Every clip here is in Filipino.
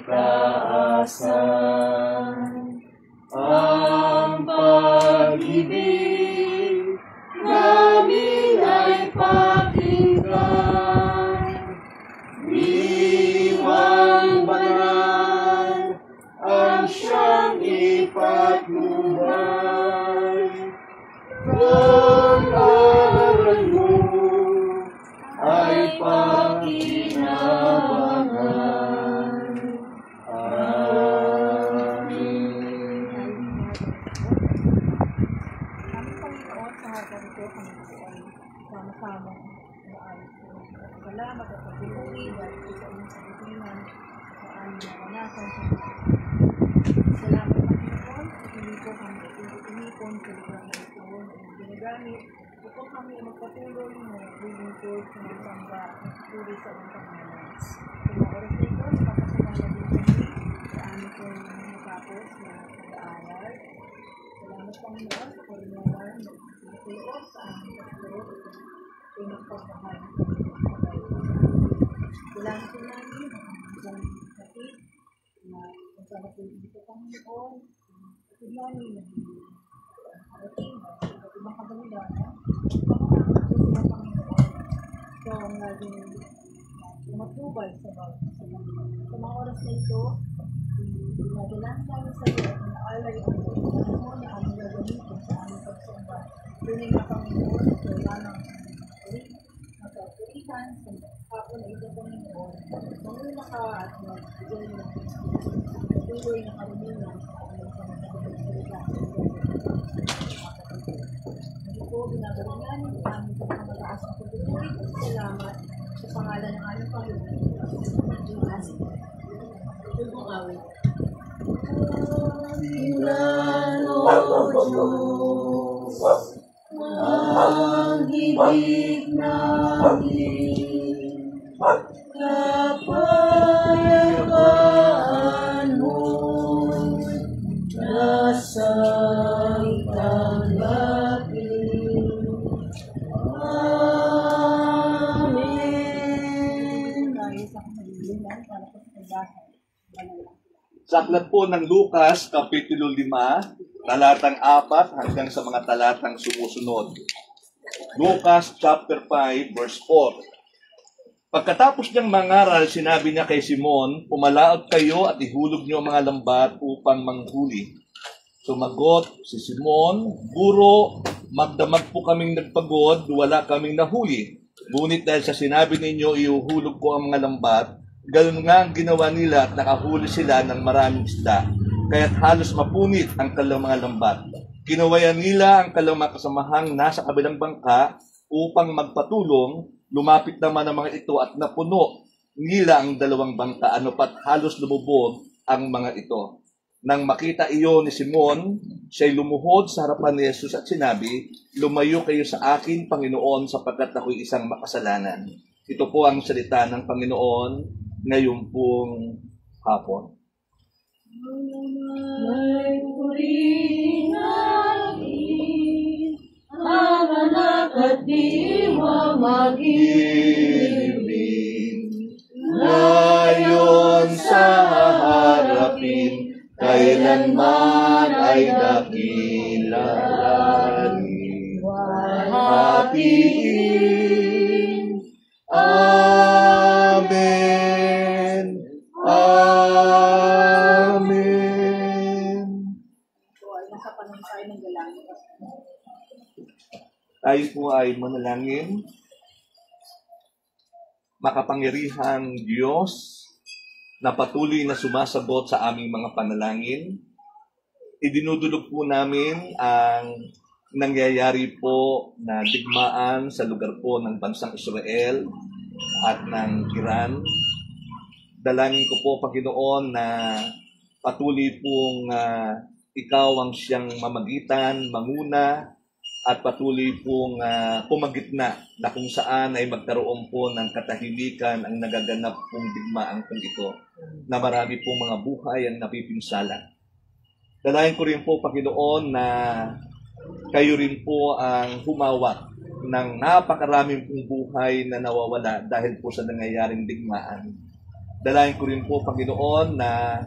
taasan. Ang pag-ibig namin ay pakinggan. Diwang banal ang siyang ipatnubay. Kung aral mo ay pakinabangan. Amen. Aming Panginoon, sa harapan ito, Panginoon, sama-sama maayos po. Salamat at pag-iuwi dahil po sa inyong sabihinan sa aming naranasan sa mga. Salamat, Panginoon, at hindi po kami inipon sa lugar na ito na ginagamit upang kami magpatuloy na lilingkod sa mga samba tuloy sa aming Panginoon. Sa mga oras na ito, napapasalamat din kami sa aming pong natapos na pag-aaral. Salamat, Panginoon, sa karunawan na pinatuloy sa aming pastor at pinagpagmahal ng Salamat po namin ang isang kapit na kasama po dito, Panginoon, kapit namin na harating na sa ibang kabanila na pangalaman po sila, Panginoon. So, ang laging matubay sa mga oras na ito, dinadalan namin sa iyo at inaalay ang Panginoon na aming gagamitin sa aming pagsamba. Tunay na, Panginoon, at wala ng magkakurihan sa hapon na ito, Panginoon. Manguna ka at magbigay ng tuloy na karunihan sa aming pangalaman. Hindi po ginagawa namin sa aming pagmamataas ng pagtutuloy. Salamat sa pangalan ng aming Panginoon. Judas. Tulong awit. Tingnan, O Diyos, ang higit namin, kapayapaan mo'y nasa itanggapin. Amen. Nais ako maliliman para po sa pagbahay. Sa aklat po ng Lucas, Kapitulo 5, talatang 4 hanggang sa mga talatang sumusunod. Lucas chapter 5, verse 4. Pagkatapos niyang mangaral, sinabi niya kay Simon, "Pumalaot kayo at ihulog niyo ang mga lambat upang manghuli." Sumagot si Simon, "Guro, magdamag po kaming nagpagod, wala kaming nahuli. Ngunit dahil sa sinabi ninyo, ihuhulog ko ang mga lambat, ganun nga ang ginawa nila at nakahuli sila ng maraming isda, kaya't halos mapunit ang kanilang mga lambat. Ginawayan nila ang kanilang mga kasamahang nasa kabilang bangka upang magpatulong. Lumapit naman ang mga ito at napuno nila ang dalawang bangka, ano pat halos lumubog ang mga ito. Nang makita iyon ni Simon, siya'y lumuhod sa harapan ni Jesus at sinabi, "Lumayo kayo sa akin, Panginoon, sapagkat ako'y isang makasalanan." Ito po ang salita ng Panginoon ngayon pong hapon. May purihin natin, ang anak at diwa mag-ibig. Ngayon sa harapin, kailanman ay dakilalanin. Hatiin. Amen. Amen. So, ay nasa panungkay ng galangin. Tayo po ay manalangin. Makapangyarihang Diyos na patuloy na sumasagot sa aming mga panalangin, idinudulog po namin ang nangyayari po na digmaan sa lugar po ng bansang Israel at ng Iran. Dalangin ko po, Panginoon, na patuloy pong ikaw ang siyang mamagitan, manguna, at patuloy pong pumagitna na kung saan ay magkaroon po ng katahimikan ang nagaganap pong digmaan kong ito, na marami pong mga buhay ang napipinsala. Dalayan ko rin po, Panginoon, na kayo rin po ang humawak ng napakaraming pong buhay na nawawala dahil po sa nangyayaring digmaan. Dalayan ko rin po, Panginoon, na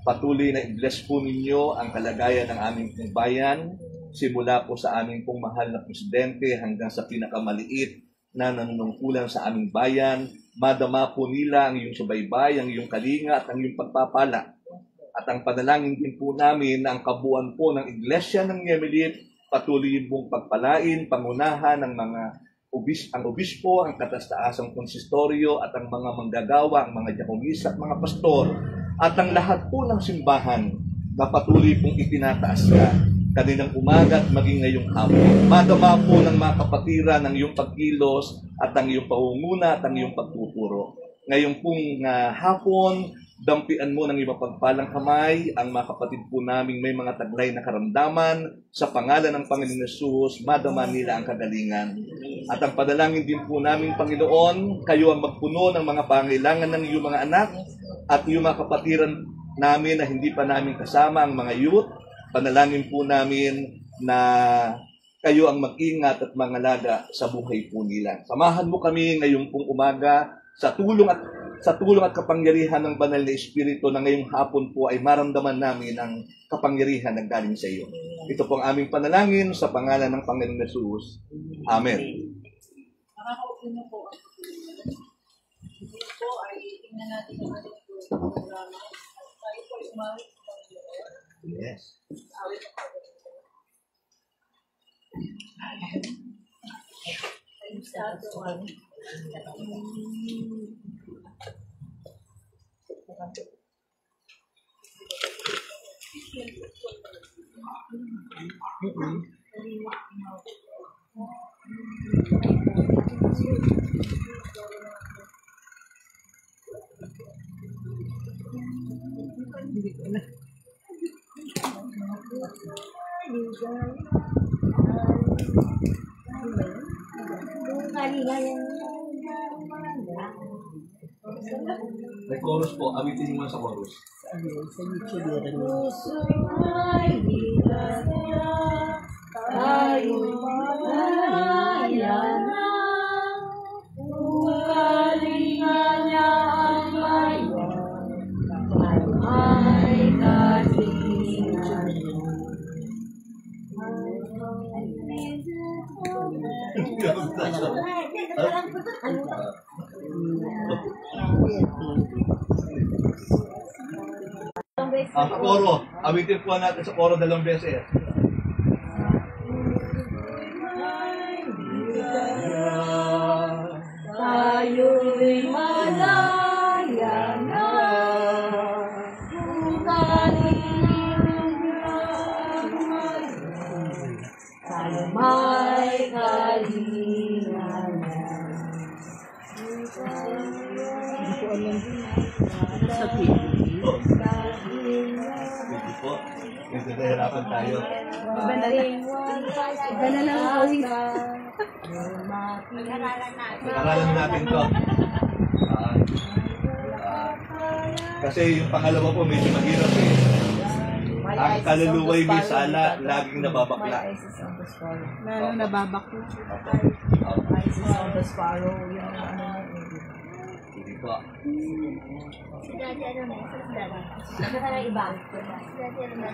patuloy na i-bless po ninyo ang kalagayan ng aming pong bayan, simula po sa aming pong mahal na presidente hanggang sa pinakamaliit na nanunungkulan sa aming bayan. Madama po nila ang iyong subaybay, ang iyong kalinga at ang iyong pagpapala. At ang panalangin din po namin na ang kabuuan po ng Iglesia ng Yemilit patuloy pong pagpalain, pangunahan ng mga ang obispo, ang kataas-taasang konsistoryo at ang mga manggagawa, ang mga diakonisa at mga pastor at ang lahat po ng simbahan na patuloy pong itinataas ka kaninang umaga at maging ngayong hapon. Madama po ng mga kapatiran ng iyong pagkilos at ang iyong pangunguna at ang iyong pagtuturo. Ngayong pong hapon, dampian mo ng iyong pagpalang kamay ang mga kapatid po namin may mga taglay na karamdaman. Sa pangalan ng Panginoon Yesus, madama nila ang kagalingan. At ang padalangin din po namin, Panginoon, kayo ang magpuno ng mga pangailangan ng iyong mga anak at iyong mga kapatiran namin na hindi pa namin kasama ang mga youth. Panalangin po namin na kayo ang mag-ingat at mangalaga sa buhay po nila. Samahan mo kami ngayong pong umaga sa tulong at kapangyarihan ng Banal na Espiritu na ngayong hapon po ay maramdaman namin ang kapangyarihan na galing sa iyo. Ito po ang aming panalangin sa pangalan ng Panginoon Yesus. Amen. Nakakaupo na po. Ito po ay tingnan natin ang ating programa. Tayo po ay umawit sa Panginoon. Yes. Awit ang Panginoon. Ay, sa ato May chorus po. Awitin mo sa chorus. Puso ay bigat niya, tayo'y malaya na. Kung kalinga niya ang ngayon, ay kalinga Ang koro. Awitin po natin sa koro 2 beses. tayo'y malaya na. Kung kalinga niya ang ngayon, tayo may kalinga na. Hindi po. Medyo nahirapan tayo. Iba na lang ang Pag-aralan natin to. Kasi yung pangalawa po medyo mahirap eh. Ang kaluluwa'y may sala, laging nababakla. Lalo nababakla. Hindi po. Si Daddy ano na, sa Daddy. Ano ka na iba? Si Daddy ano na,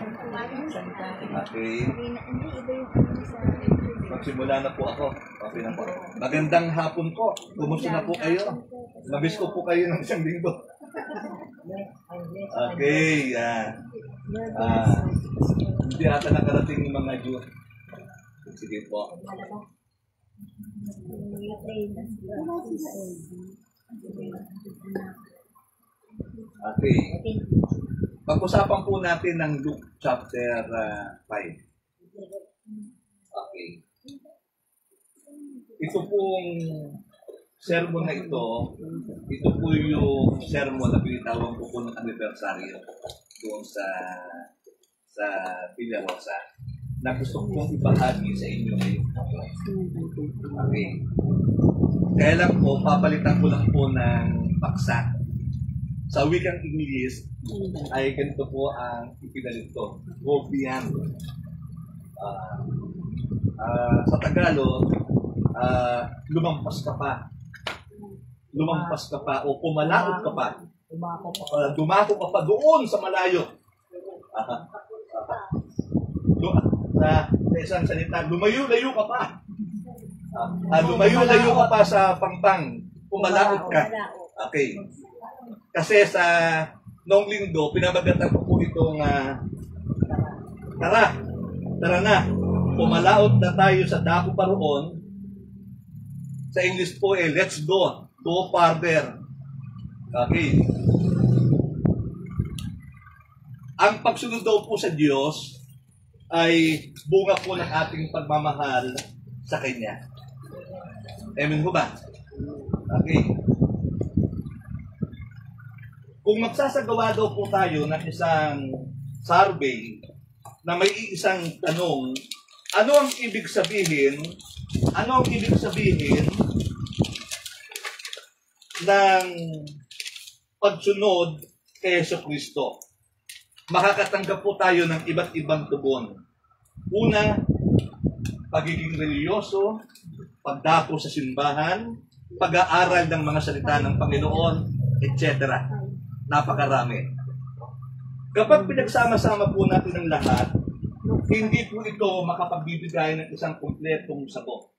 Okay. hindi iba yung ano sa... Magsimula na po ako. Okay na po. Magandang hapon po. Kumusta na po kayo? Namiss ko po kayo ng isang linggo. Okay. Hindi ata nakarating yung mga Diyos. Sige po. Okay. Pag-usapan po natin ng Luke chapter 5. Okay. Ito pong sermon na ito po yung sermon na binitawan ko po ng anibersaryo doon sa Villa Rosa na gusto kong ibahagi sa inyo ngayon. Okay. Kaya lang po, papalitan ko lang po ng paksa. Sa wikang English, ay ganito po ang ipinalit ko. Go beyond. Sa Tagalog, lumampas ka pa. Lumampas ka pa o pumalaot ka pa Dumako ka pa doon sa malayo. Sa isang salita, lumayo-layo ka pa. Lumayo-layo ka pa sa pangpang. Pumalaot ka. Okay. Kasi sa noong linggo, pinabagatan ko po itong tara na. Pumalaot na tayo sa dako pa roon. Sa English po let's go. Go farther. Okay. Ang pagsunod daw po sa Diyos ay bunga po ng ating pagmamahal sa Kanya. Amen ho ba? Okay. Kung magsasagawa daw po tayo ng isang survey na may isang tanong, ano ang ibig sabihin ng pagsunod kay Jesucristo? Makakatanggap po tayo ng iba't ibang tugon. Una, pagiging reliyoso, pagdako sa simbahan, pag-aaral ng mga salita ng Panginoon, etc. Napakarami. Kapag pinagsama-sama po natin ang lahat, hindi po ito makapagbibigay ng isang kumpletong sagot.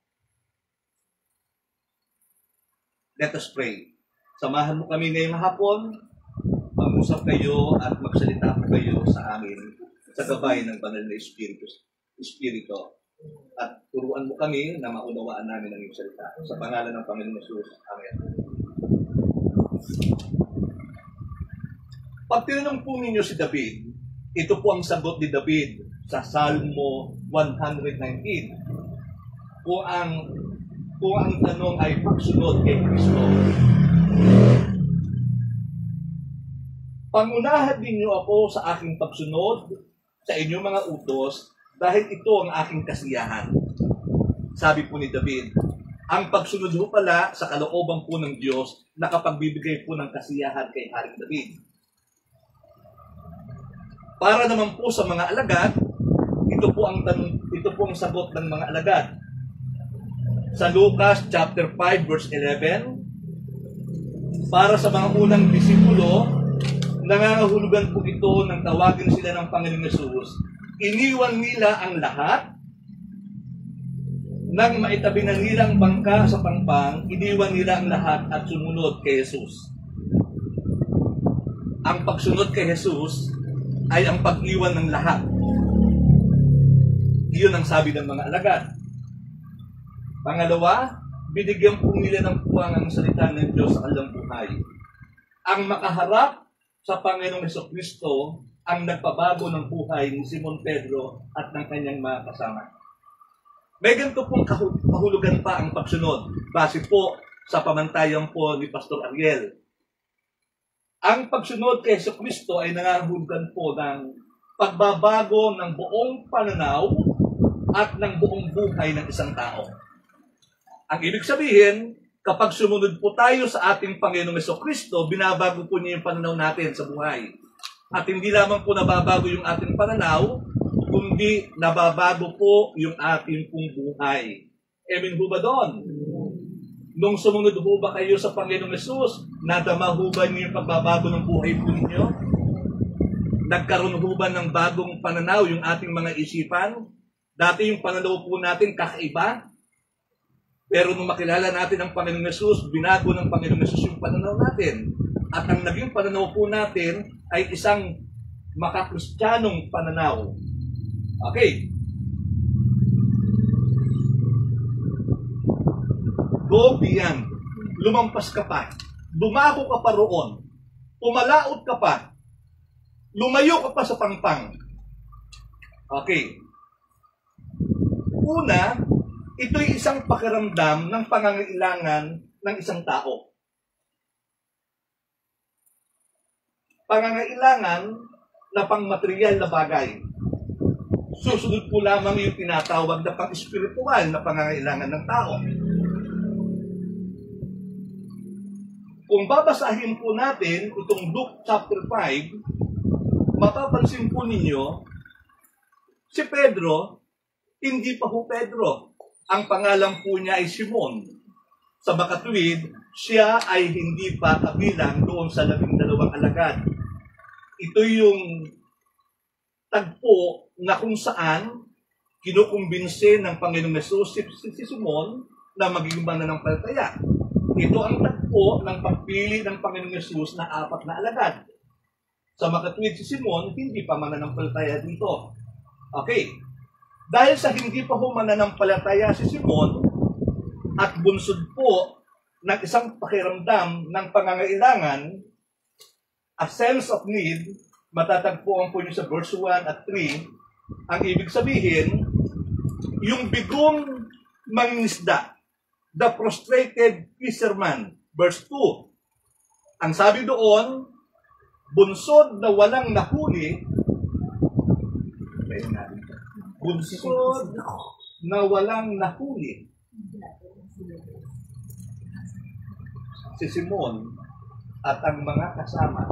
Let us pray. Samahan mo kami ngayong hapon, mag-usap kayo at magsalita po kayo sa amin sa gabay ng banal na Espiritu. At turuan mo kami na maunawaan namin ang iyong salita. Sa pangalan ng Panginoon Jesus. Amen. Pag tinanong po ninyo si David, ito po ang sagot ni David sa Salmo 119. Kung ang tanong ay pagsunod kay Kristo. Pangunahan ninyo ako sa aking pagsunod sa inyong mga utos dahil ito ang aking kasiyahan. Sabi po ni David, ang pagsunod ho pala sa kalooban po ng Diyos nakapagbibigay po ng kasiyahan kay Haring David. Para naman po sa mga alagad, ito po ang sagot ng mga alagad. Sa Lucas chapter 5 verse 11, para sa mga unang disipulo, nangangahulugan po ito nang tawagin sila ng Panginoong Yesus. Iniwan nila ang lahat, nang maitabi na nilang bangka sa pangpang, iniwan nila ang lahat at sumunod kay Jesus. Ang pagsunod kay Jesus ay ang pag-iwan ng lahat. Iyon ang sabi ng mga alagad. Pangalawa, binigyan po nila ng puwang ang salita ng Diyos sa kanilang buhay. Ang makaharap sa Panginoong Jesucristo ang nagpabago ng buhay ni Simon Pedro at ng kanyang mga kasama. May ganito pong kahulugan pa ang pagsunod, base po sa pamantayan po ni Pastor Ariel. Ang pagsunod kay Jesucristo ay nangangahulugan po ng pagbabago ng buong pananaw at ng buong buhay ng isang tao. Ang ibig sabihin, kapag sumunod po tayo sa ating Panginoong Jesucristo, binabago po niya yung pananaw natin sa buhay. At hindi lamang po nababago yung ating pananaw, kundi nababago po yung ating pong buhay. Amen ho ba doon? Nung sumunod ho ba kayo sa Panginoong Yesus, nadama ho ba niyo yung pagbabago ng buhay po ninyo? Nagkaroon ho ba ng bagong pananaw yung ating mga isipan? Dati yung pananaw po natin kakaiba. Pero nung makilala natin ang Panginoong Yesus, binago ng Panginoong Yesus yung pananaw natin. At ang naging pananaw po natin ay isang makakristyanong pananaw. Okay. Go beyond. Lumampas ka pa. Dumako ka pa roon. Pumalaot ka pa. Lumayo ka pa sa pangpang. Okay. Una, ito'y isang pakiramdam ng pangangailangan ng isang tao. Pangangailangan na pangmaterial na bagay. Susunod po lamang yung tinatawag na pang-spiritual na pangangailangan ng tao. Kung babasahin po natin itong Luke chapter 5, mapapansin po ninyo, si Pedro, hindi pa po Pedro. Ang pangalan po niya ay Simon. Sa makatuwid, siya ay hindi pa kabilang doon sa 12 alagad. Ito yung tagpo na kung saan kinukumbinse ng Panginoong Hesus si Simon na maging mananampalataya. Ito ang tagpo ng pagpili ng Panginoong Hesus na 4 na alagad. Sa makatuwid si Simon, hindi pa mananampalataya dito. Okay. Dahil sa hindi pa mananampalataya si Simon at bunsod po ng isang pakiramdam ng pangangailangan, a sense of need, matatagpuan po niyo sa verse 1 at 3, ang ibig sabihin, yung bigong mangingisda, the frustrated fisherman, verse 2. Ang sabi doon, bunsod na walang nahuli, bunsod na walang nahuli, si Simon at ang mga kasama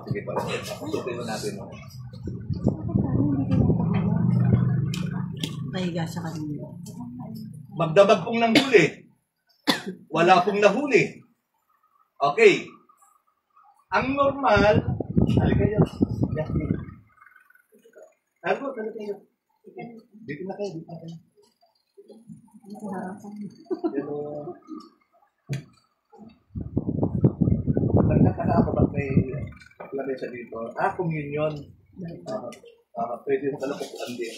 sige pa, tutuloy natin. Nahiga siya kanina. Magdamag pong nanghuli. Wala pong nahuli. Okay. Ang normal, halika kayo. Ano, halika kayo. Dito na kayo, dito na kayo. Nagkakala ako ba't may lamesa dito? Communion. Pwede mo pala pupuan din.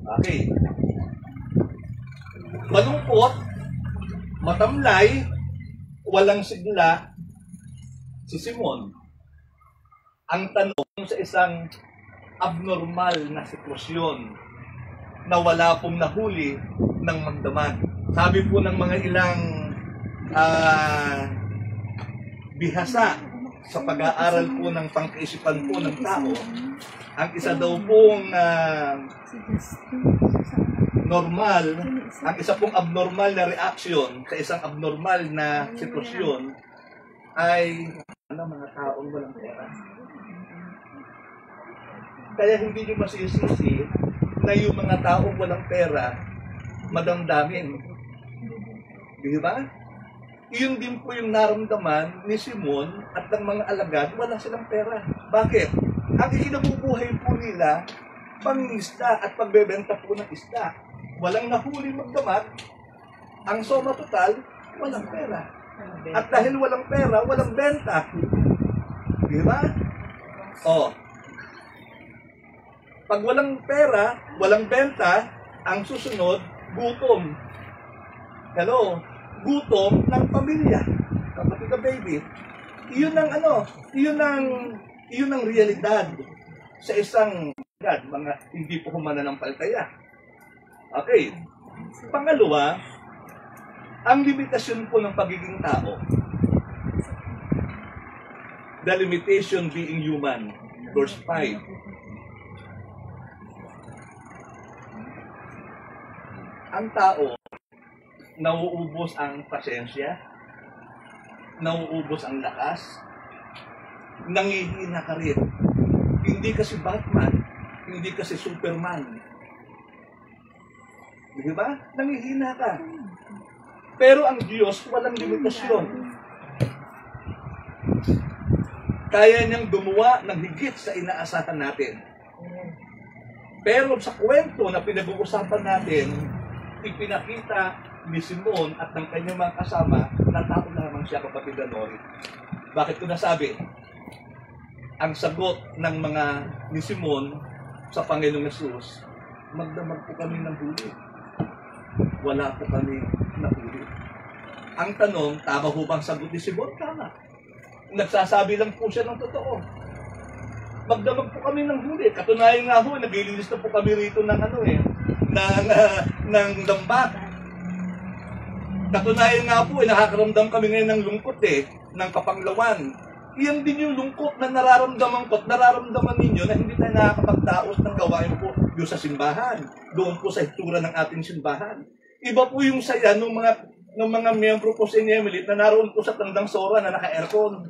Okay. Malungkot, matamlay, walang sigla, si Simon. Ang tanong sa isang abnormal na sitwasyon na wala pong nahuli ng magdamag. Sabi po ng mga ilang bihasa sa pag-aaral po ng pangkaisipan po ng tao, ang isa daw pong normal, ang isa pong abnormal na reaction sa isang abnormal na sitwasyon ay mga taong walang pera. Kaya hindi nyo masisisi na yung mga taong walang pera madamdamin. Di ba? Iyon din po yung naramdaman ni Simon at ng mga alagad, wala silang pera. Bakit? Ang ikinabubuhay po nila, pangisda at pagbebenta po ng isda. Walang nahuli magdamag, ang soma total, walang pera. At dahil walang pera, walang benta. Di ba? Pag walang pera, walang benta, ang susunod, gutom. Hello? Gutom ng pamilya. Kapatid na baby. Iyon ang realidad sa isang mga hindi po mananampalataya. Okay. Pangalawa, ang limitasyon po ng pagiging tao. The limitation being human. Verse 5. Ang tao, nauubos ang pasensya, nauubos ang lakas, nangihina ka rin. Hindi kasi Batman, hindi kasi Superman. Di ba? Nangihina ka. Pero ang Diyos, walang limitasyon. Kaya niyang gumawa ng higit sa inaasahan natin. Pero sa kwento na pinag-uusapan natin, ipinakita ni Simon at ng kanyang mga kasama na tao lamang siya, kapatid na Nori. Bakit ko nasabi? Ang sagot ng mga ni Simon sa Panginoong Hesus, magdamag po kami ng huli. Wala po kami nahuli. Ang tanong, tama ho bang sagot ni Simon? Tama. Nagsasabi lang po siya ng totoo. Magdamag po kami ng huli. Katunayan nga ho, naglilinis na po kami rito ng ng dambat. Katunayan nga po, nakakaramdam kami ngayon ng lungkot ng kapanglawan. Iyan din yung lungkot na nararamdaman ko at nararamdaman ninyo na hindi tayo nakakapagdaos ng gawain po doon sa simbahan. Doon po sa itsura ng ating simbahan. Iba po yung saya ng mga ng mga miyembro ko sa Emelit na naroon po sa Tandang Sora na naka-aircon.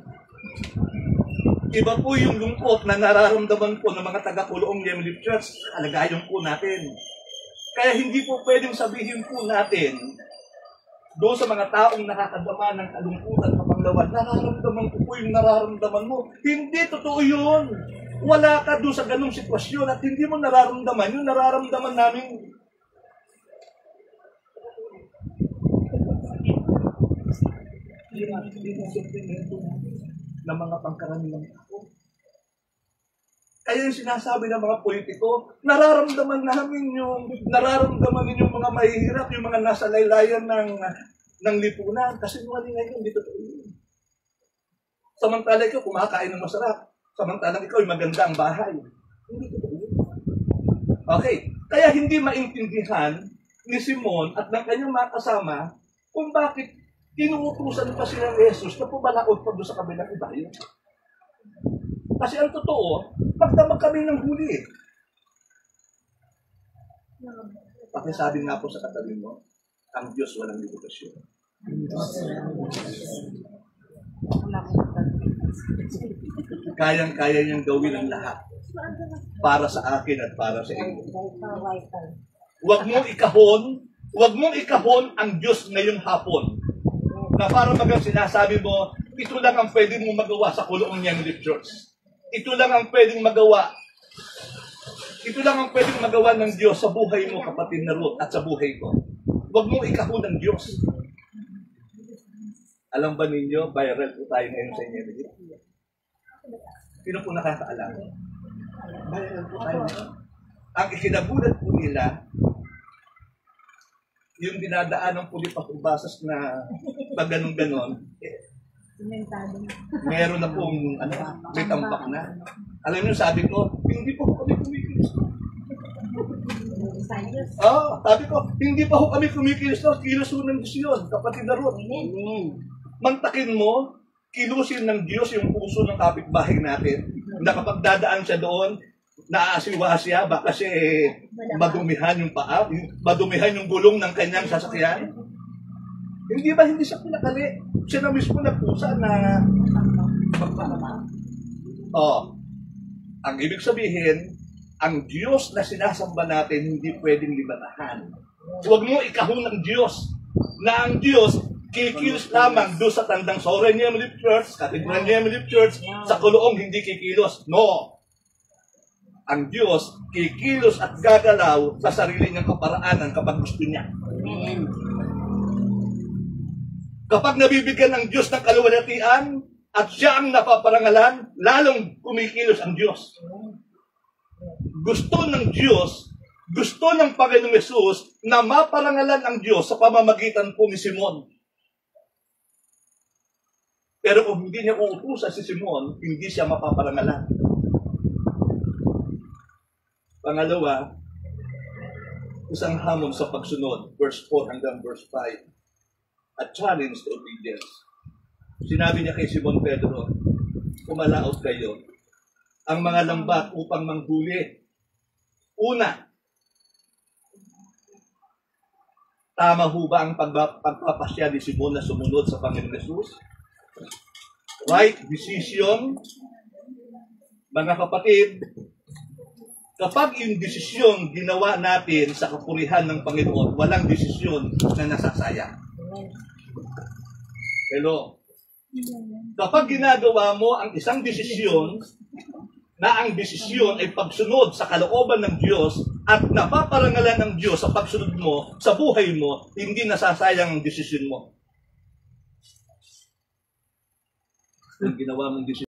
Iba po yung lungkot na nararamdaman po ng mga taga-Kuloong Emelit Church. Alagayon po natin. Kaya hindi po pwedeng sabihin po natin doon sa mga taong nakakadama ng kalungkutan at kapanglawan, nararamdaman ko po yung nararamdaman mo. Hindi totoo yun. Wala ka doon sa ganung sitwasyon at hindi mo nararamdaman yung nararamdaman namin. Ng mga pangkaranilang tao. Kaya yung sinasabi ng mga politiko, nararamdaman namin yung ninyong mga mahihirap, yung mga nasa laylayan ng lipunan. Kasi mga ngayon, hindi totoo yun. Samantala ikaw, kumakain ng masarap. Samantala ikaw, yung maganda ang bahay. Hindi totoo yun. Okay. Kaya hindi maintindihan ni Simon at ng kanyang mga kasama kung bakit tinuutusan pa sila ni Jesus na pumalaot pa doon sa kabilang ibayo. Kasi ang totoo, magdamag kami ng huli. Pakisabi nga po sa katabi mo, ang Diyos walang limitasyon. Kayang-kaya niyang gawin ang lahat para sa akin at para sa inyo. Huwag mong ikahon ang Diyos ngayong hapon. Na parang bagang sinasabi mo, ito lang ang pwede mong magawa sa Kuloong Emelit Church. Ito lang ang pwedeng magawa. Ito lang ang pwedeng magawa ng Diyos sa buhay mo, kapatid na Ruth, at sa buhay ko. Huwag mong ikahon ng Diyos. Alam ba ninyo, viral po tayo ngayon sa inyo. Sino po nakakaalam? Viral po tayo ngayon. Ang ikinagulat po nila, yung dinadaan ng pulipakubasas na pag ganon-ganon, meron na pong may tambak na. Alam niyo, sabi ko, hindi po kami kumikilos. Sabi ko, hindi pa ho kami kumikilos. Kilos ho ng Diyos yun, kapatid na Ruth. Mantakin mo, kilusin ng Diyos yung puso ng kapitbahay natin. Na kapag dadaan siya doon, naaasiwa siya, baka siya madumihan yung paa, madumihan yung gulong ng kanyang sasakyan. Hindi ba hindi siya pinakali? Siya na mismo nagpusa na magpapama. Ang ibig sabihin, ang Diyos na sinasamba natin hindi pwedeng limatahan. Huwag mo ikahon ng Diyos na ang Diyos kikilos lamang doon sa Tandang Sora Emelit Church, Cathedral Emelit Church, sa Kuloong hindi kikilos. No! Ang Diyos kikilos at gagalaw sa sarili niyang kaparaanan kapag gusto niya. Amen. Kapag nabibigyan ng Diyos ng kaluwalhatian at siya ang napaparangalan, lalong kumikilos ang Diyos. Gusto ng Diyos, gusto ng Panginoong Hesus na maparangalan ang Diyos sa pamamagitan po ni Simon. Pero kung hindi niya uutusan si Simon, hindi siya mapaparangalan. Pangalawa, isang hamon sa pagsunod, verse 4 hanggang verse 5. A challenge to obedience. Sinabi niya kay Simon Pedro, kumalaot kayo ang mga lambat upang manghuli. Una, tama ho ba ang pagpapasya ni Simon na sumunod sa Panginoon Hesus? Right decision. Mga kapatid, kapag yung desisyon ginawa natin sa kapurihan ng Panginoon, walang desisyon na nasasayang. Hello. Kapag ginagawa mo ang isang desisyon, na ang desisyon ay pagsunod sa kalooban ng Diyos at napaparangalan ng Diyos sa pagsunod mo, sa buhay mo, hindi nasasayang ang desisyon mo. Kung ginawa mong desisyon,